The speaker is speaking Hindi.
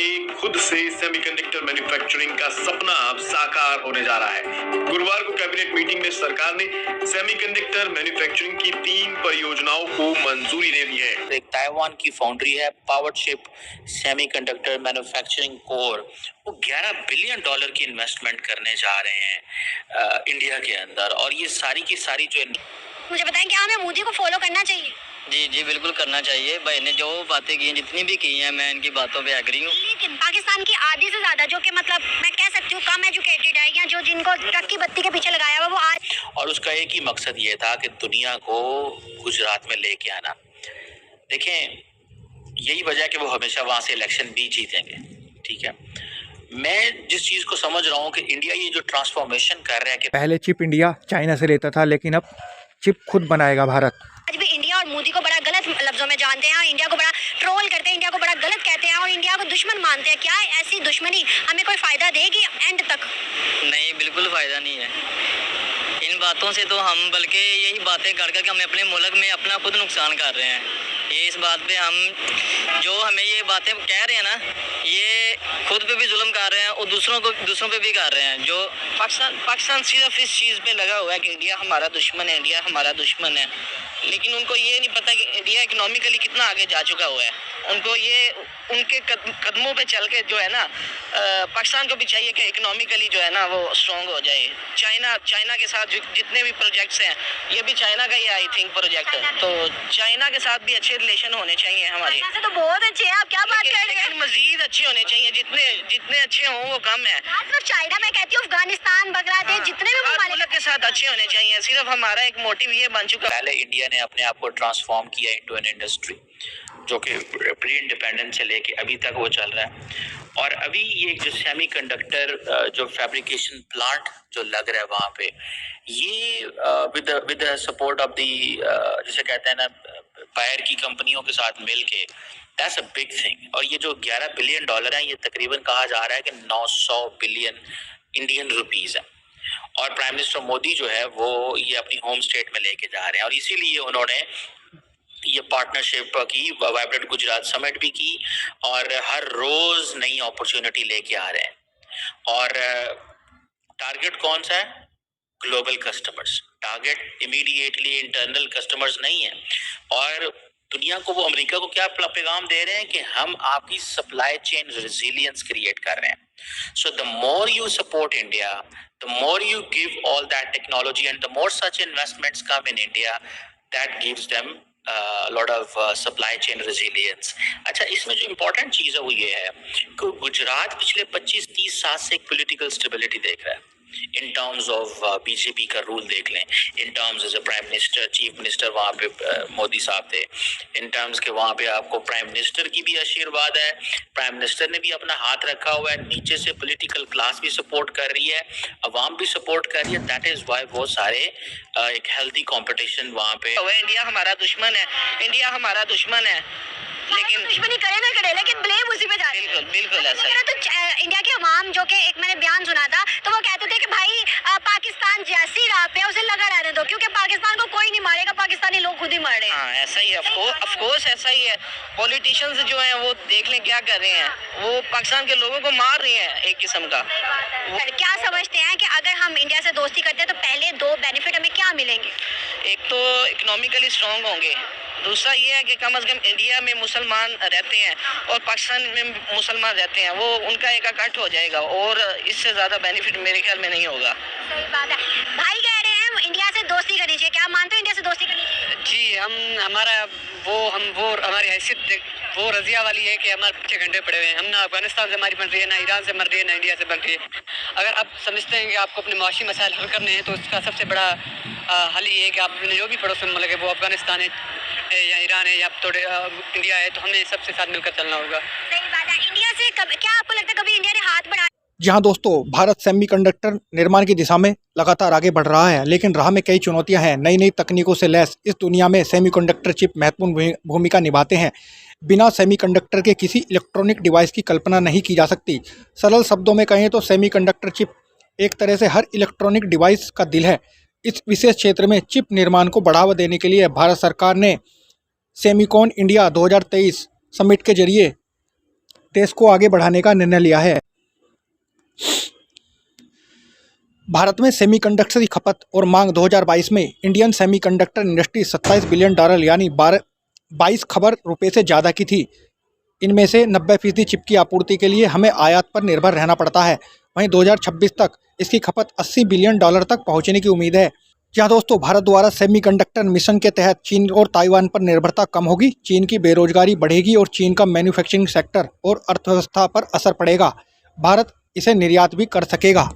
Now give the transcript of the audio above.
के खुद से सेमीकंडक्टर मैन्युफैक्चरिंग का सपना अब साकार होने जा रहा है। गुरुवार को कैबिनेट मीटिंग में सरकार ने सेमीकंडक्टर मैन्युफैक्चरिंग की 3 परियोजनाओं को मंजूरी दे दी है। एक ताइवान की फाउंड्री है पावरशिप सेमीकंडक्टर मैन्युफैक्चरिंग कोर, वो $11 बिलियन की इन्वेस्टमेंट करने जा रहे हैं इंडिया के अंदर। और ये सारी की सारी जो मुझे बताएं क्या हमें मोदी को फॉलो करना चाहिए? जी बिल्कुल करना चाहिए। भाई ने जो बातें की हैं, जितनी भी की हैं, मैं इनकी बातों पे एग्री हूँ। लेकिन पाकिस्तान की आधी से ज्यादा जो कि मतलब मैं कह सकती हूँ कम एजुकेटेड है या जो जिनको ट्रक की बत्ती के पीछे लगाया हुआ वो आज, और उसका एक ही मकसद ये था कि दुनिया को गुजरात में लेके आना। देखें, यही वजह है कि वो हमेशा वहां से इलेक्शन भी जीतेंगे। ठीक है, मैं जिस चीज को समझ रहा हूँ कि इंडिया ये जो ट्रांसफॉर्मेशन कर रहा है कि पहले चिप इंडिया चाइना से लेता था, लेकिन अब चिप खुद बनाएगा भारत। आज भी इंडिया और मोदी को बड़ा गलत लफ्जों में जानते हैं और इंडिया को बड़ा ट्रोल करते हैं, इंडिया को बड़ा गलत कहते हैं और इंडिया को दुश्मन मानते हैं। क्या ऐसी दुश्मनी हमें कोई फायदा देगी एंड तक? नहीं, बिल्कुल फ़ायदा नहीं है इन बातों से। तो हम बल्कि यही बातें कर कर के हम अपने मुल्क में अपना खुद नुकसान कर रहे हैं। ये इस बात पे हम जो हमें ये बातें कह रहे हैं ना, ये खुद पे भी जुल्म कर रहे हैं और दूसरों पे भी कर रहे हैं। जो पाकिस्तान सिर्फ इस चीज़ पे लगा हुआ है कि इंडिया हमारा दुश्मन है, इंडिया हमारा दुश्मन है, लेकिन उनको ये नहीं पता कि इंडिया इकोनॉमिकली कितना आगे जा चुका हुआ है। उनको ये उनके कदमों पे चल के जो है ना, पाकिस्तान को भी चाहिए कि इकोनॉमिकली जो है ना वो स्ट्रॉन्ग हो जाए। चाइना के साथ जितने भी प्रोजेक्ट्स हैं, ये भी चाइना का ही आई थिंक प्रोजेक्ट है, तो चाइना के साथ भी अच्छे रिलेशन होने चाहिए हमारे। तो बहुत अच्छे हैं, आप क्या बात कर रहे हैं? मजीद अच्छे होने चाहिए, जितने अच्छे हों वो कम है। सिर्फ चाइना, मैं कहती हूँ अफगानिस्तान, बांग्लादेश, जितने भी मुल्क के साथ अच्छे होने चाहिए। सिर्फ हमारा एक मोटिव ये बन चुका है। पहले इंडिया ने अपने आप को ट्रांसफॉर्म किया इनटू एन इंडस्ट्री जो कि प्री इंडिपेंडेंस से लेके अभी तक वो चल रहा है। और अभी ये जो सेमीकंडक्टर जो फैब्रिकेशन प्लांट जो लग रहा है वहाँ पे, ये विद सपोर्ट ऑफ दी जैसे कहते हैं ना बाहर की कंपनियों के साथ मिल के, दैट्स अ बिग थिंग। और ये जो $11 बिलियन है, ये तकरीबन कहा जा रहा है कि 900 बिलियन इंडियन रुपीज़ है। और प्राइम मिनिस्टर मोदी जो है वो ये अपनी होम स्टेट में लेके जा रहे हैं, और इसीलिए उन्होंने ये पार्टनरशिप की, वाइब्रेंट गुजरात समिट भी की, और हर रोज नई अपॉर्चुनिटी लेके आ रहे हैं। और टारगेट कौन सा है? Global customers. Target immediately internal customers नहीं है। और दुनिया को, वो अमेरिका को क्या पैगाम दे रहे हैं कि हम आपकी सप्लाई चेन रेजिलियंस क्रिएट कर रहे हैं। So the more you support India, the more you give all that technology, and the more such investments come in India, that gives them a lot of supply chain resilience. अच्छा, इसमें जो इम्पोर्टेंट चीज़ है वो ये है कि गुजरात पिछले 25-30 साल से एक पॉलिटिकल स्टेबिलिटी देख रहा है। इन टर्म्स ऑफ बीजेपी का रूल देख लें, in terms as a prime minister, chief minister वहाँ पे मोदी साहब थे, इन टर्म्स के वहाँ पे आपको प्राइम मिनिस्टर की भी आशीर्वाद है, प्राइम मिनिस्टर ने भी अपना हाथ रखा हुआ है, नीचे से पॉलिटिकल क्लास भी सपोर्ट कर रही है, अवाम भी सपोर्ट कर रही है। दैट इज वाई वो सारे एक हेल्थी कंपटीशन वहाँ पे। इंडिया हमारा दुश्मन है, इंडिया हमारा दुश्मन है, लेकिन दुश्मनी करे ना करे, लेकिन ब्लेम उसी पे जा रही है। बिल्कुल ऐसा है। तो इंडिया के अवाम, जो कि एक मैंने बयान सुना था, तो वो कहते थे कि भाई पाकिस्तान जैसी राह पे उसे लगा रहने दो, क्योंकि पाकिस्तान को कोई नहीं मारेगा, पाकिस्तानी लोग खुद ही मर रहे हैं। हाँ, ऐसा ही है, ऑफ कोर्स ऐसा ही है। पॉलिटिशियंस जो हैं वो देख लें क्या कर रहे हैं, वो पाकिस्तान के लोगों को मार रहे हैं एक किस्म का। क्या समझते हैं कि अगर हम इंडिया से दोस्ती करते हैं तो पहले 2 बेनिफिट हमें क्या मिलेंगे? एक तो इकोनॉमिकली स्ट्रांग होंगे, दूसरा ये है कि कम से कम इंडिया में मुसलमान रहते हैं और पाकिस्तान में मुसलमान रहते हैं, वो उनका एक इकट्ठ हो जाएगा, और इससे ज़्यादा बेनिफिट मेरे ख्याल में नहीं होगा। सही बात है। भाई कह रहे हैं इंडिया से दोस्ती करनी चाहिए, क्या आप मानते हो इंडिया से दोस्ती करनी चाहिए? जी, हमारी हैसियत वो रजिया वाली है कि हमारे पीछे घंटे पड़े हुए हैं। हम ना अफगानिस्तान से हमारी बन रही है, ना ईरान से बन रही है, ना इंडिया से बन रही है। अगर आप समझते हैं कि आपको अपने माशी मसाइल हल करने हैं, तो उसका सबसे बड़ा हल ये है कि आप जो भी पड़ोसी मुल्क है, वो अफगानिस्तान है या ईरान है या थोड़े इंडिया है, तो हमें सबसे साथ मिलकर चलना होगा। सही बात है। इंडिया से क्या आपको लगता है कभी इंडिया ने हाथ बढ़ाया? जी हाँ दोस्तों, भारत सेमीकंडक्टर निर्माण की दिशा में लगातार आगे बढ़ रहा है, लेकिन राह में कई चुनौतियां हैं। नई नई तकनीकों से लैस इस दुनिया में सेमीकंडक्टर चिप महत्वपूर्ण भूमिका निभाते हैं। बिना सेमीकंडक्टर के किसी इलेक्ट्रॉनिक डिवाइस की कल्पना नहीं की जा सकती। सरल शब्दों में कहें तो सेमीकंडक्टर चिप एक तरह से हर इलेक्ट्रॉनिक डिवाइस का दिल है। इस विशेष क्षेत्र में चिप निर्माण को बढ़ावा देने के लिए भारत सरकार ने सेमीकॉन इंडिया 2023 समिट के जरिए देश को आगे बढ़ाने का निर्णय लिया है। भारत में सेमीकंडक्टर की खपत और मांग 2022 में Indian semiconductor industry 27 billion dollar यानी 22 खबर रुपए से ज़्यादा की थी। इनमें से 90% चिप की आपूर्ति के लिए हमें आयात पर निर्भर रहना पड़ता है। वहीं 2026 तक इसकी खपत 80 बिलियन डॉलर तक पहुंचने की उम्मीद है। जहां दोस्तों भारत द्वारा सेमीकंडक्टर मिशन के तहत चीन और ताइवान पर निर्भरता कम होगी, चीन की बेरोजगारी बढ़ेगी और चीन का मैन्युफैक्चरिंग सेक्टर और अर्थव्यवस्था पर असर पड़ेगा। भारत इसे निर्यात भी कर सकेगा।